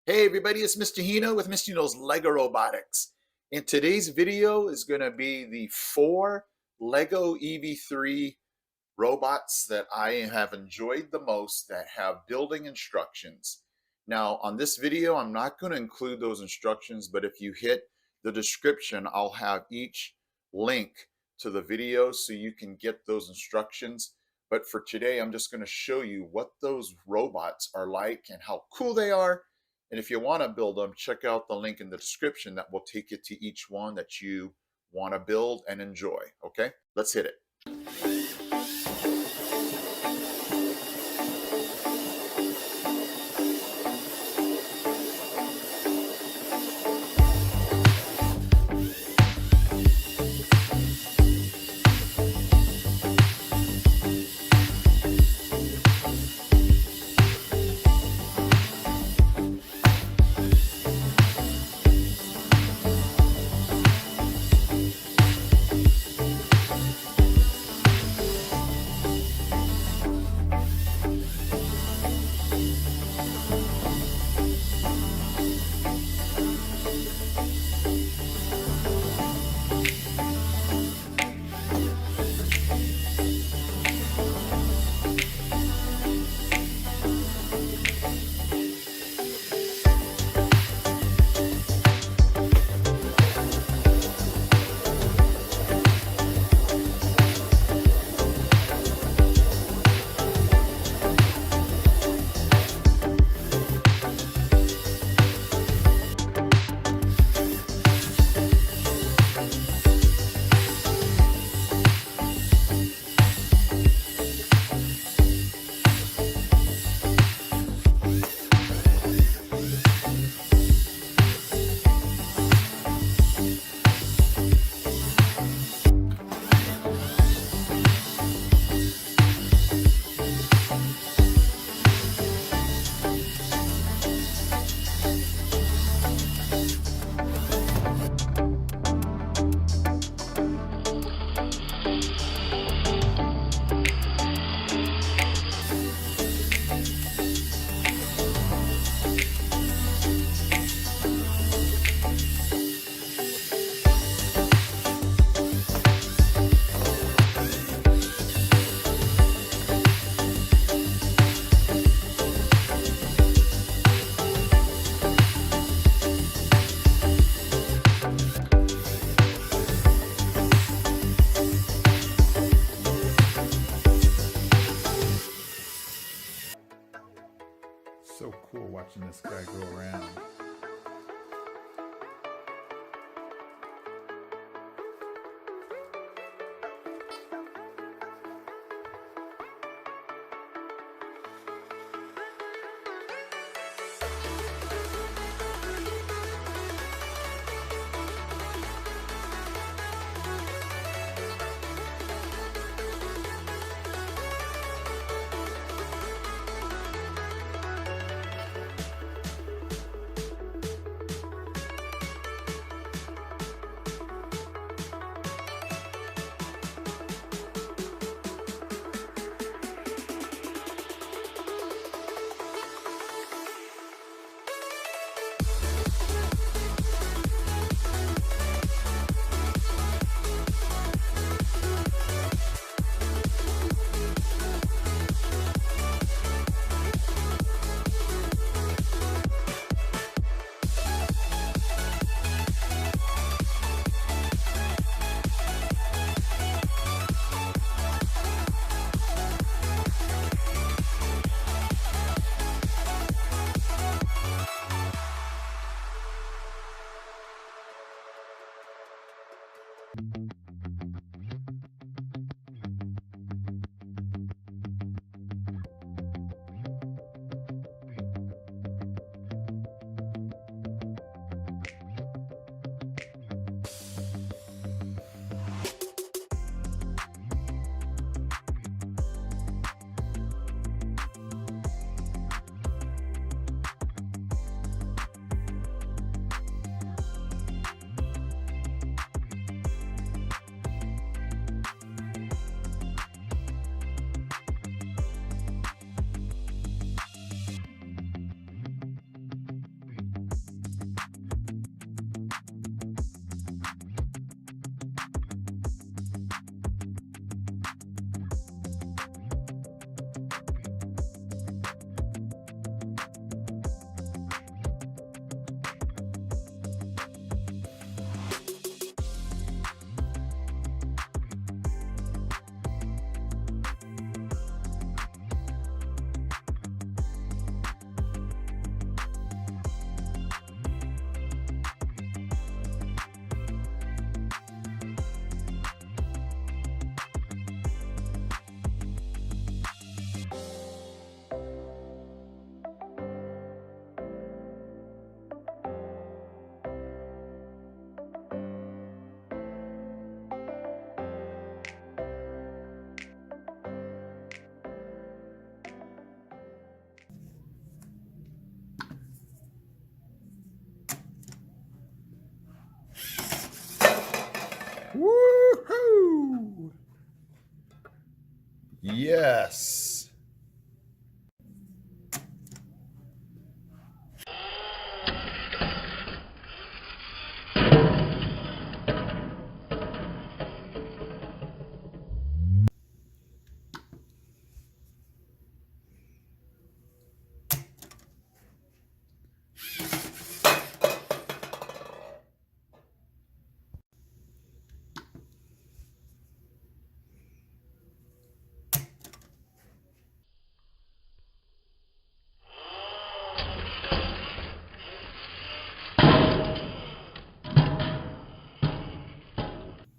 Hey everybody, it's Mr. Hino with Mr. Hino's Lego Robotics. And today's video is going to be the 4 Lego EV3 robots that I have enjoyed the most that have building instructions. Now on this video, I'm not going to include those instructions, but if you hit the description, I'll have each link to the video so you can get those instructions. But for today, I'm just going to show you what those robots are like and how cool they are. And if you want to build them, check out the link in the description that will take you to each one that you want to build and enjoy. Okay, let's hit it. So cool watching this guy go around. Woohoo! Yes.